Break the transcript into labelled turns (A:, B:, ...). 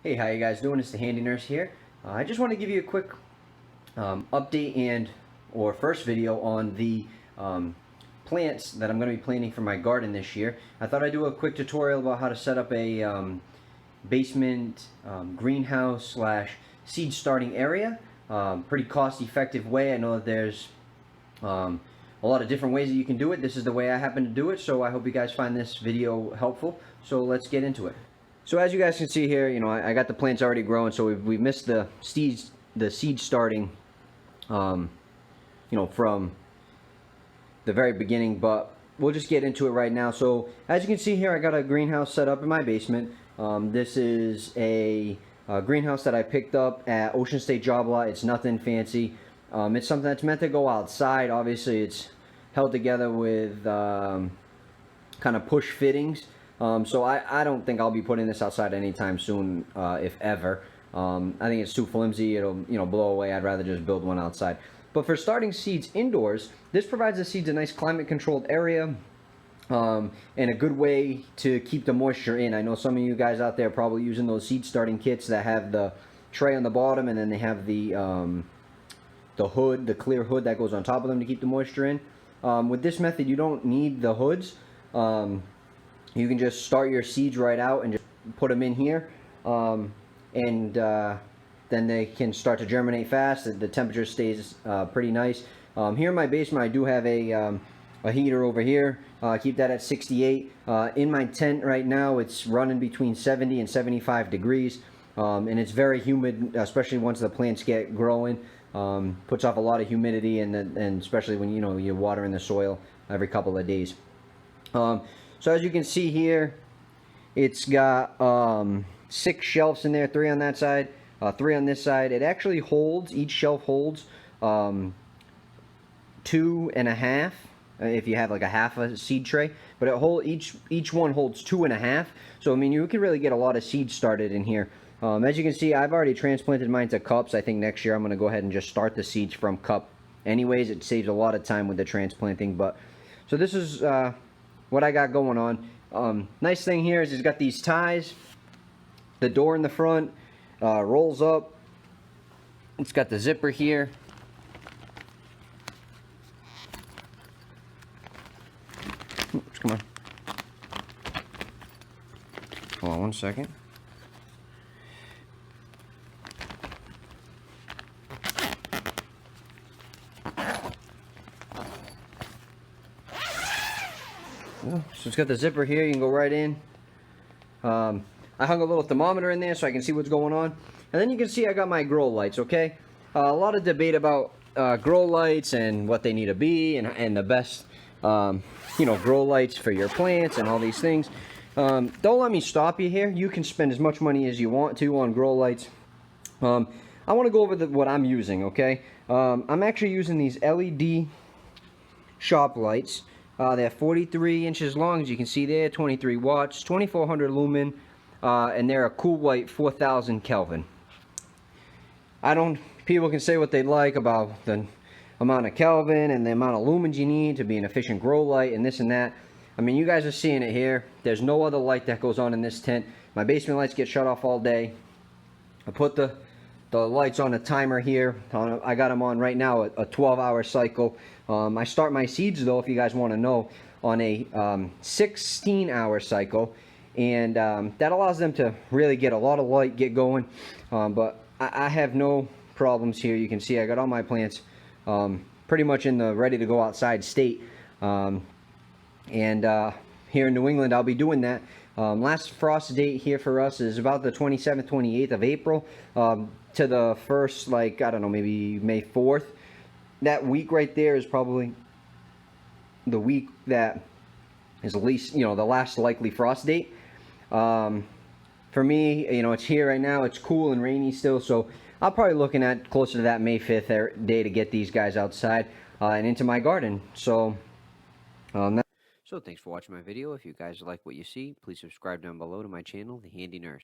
A: Hey, how you guys doing? It's the Handy Nurse here. I just want to give you a quick update or first video on the plants that I'm going to be planting for my garden this year. I thought I'd do a quick tutorial about how to set up a basement greenhouse slash seed starting area. Pretty cost effective way. I know that there's a lot of different ways that you can do it. This is the way I happen to do it, so I hope you guys find this video helpful. So let's get into it. So as you guys can see here, I got the plants already growing, so we've missed the seed starting, from the very beginning, but we'll just get into it right now. So as you can see here, I got a greenhouse set up in my basement. This is a greenhouse that I picked up at Ocean State Job Lot. It's nothing fancy. It's something that's meant to go outside. Obviously, it's held together with kind of push fittings. So I don't think I'll be putting this outside anytime soon, if ever. I think it's too flimsy. It'll blow away. I'd rather just build one outside. But for starting seeds indoors, this provides the seeds a nice climate-controlled area, and a good way to keep the moisture in. I know some of you guys out there are probably using those seed starting kits that have the tray on the bottom, and then they have the hood, the clear hood that goes on top of them to keep the moisture in. With this method, you don't need the hoods. You can just start your seeds right out and just put them in here, and then they can start to germinate fast. The temperature stays pretty nice. Here in my basement, I do have a heater over here. Keep that at 68. In my tent right now, it's running between 70 and 75 degrees, and it's very humid, especially once the plants get growing. Puts off a lot of humidity, and especially when you're watering the soil every couple of days. So as you can see here, it's got 6 shelves in there, 3 on that side, 3 on this side. It actually holds, each shelf holds 2.5, if you have like a half a seed tray, but each one holds 2.5. So I mean, you can really get a lot of seeds started in here. As you can see, I've already transplanted mine to cups. I think next year I'm going to go ahead and just start the seeds from cup. Anyways, it saves a lot of time with the transplanting. But so this is what I got going on. Nice thing here is it's got these ties. The door in the front rolls up. It's got the zipper here. Oops, come on. Hold on one second. So it's got the zipper here, you can go right in. I hung a little thermometer in there so I can see what's going on. And then you can see I got my grow lights, okay? A lot of debate about grow lights and what they need to be, and the best, grow lights for your plants and all these things. Don't let me stop you here. You can spend as much money as you want to on grow lights. I want to go over what I'm using, okay? I'm actually using these LED shop lights. They're 43 inches long, as you can see there, 23 watts, 2400 lumen, and they're a Cool White 4000 Kelvin. People can say what they like about the amount of Kelvin and the amount of lumens you need to be an efficient grow light and this and that. I mean, you guys are seeing it here. There's no other light that goes on in this tent. My basement lights get shut off all day. I put the lights on a timer here. I got them on right now, a 12-hour cycle. I start my seeds, though, if you guys want to know, on a 16-hour cycle, and that allows them to really get a lot of light, get going. But I have no problems here. You can see I got all my plants pretty much in the ready to go outside state. Here in New England, I'll be doing that. Last frost date here for us is about the 27th, 28th of April, to the first, I don't know, maybe May 4th. That week right there is probably the week that is at least, the last likely frost date. For me, it's here right now. It's cool and rainy still, so I'll probably looking at closer to that May 5th day to get these guys outside and into my garden. So, So thanks for watching my video. If you guys like what you see, please subscribe down below to my channel, The Handy Nurse.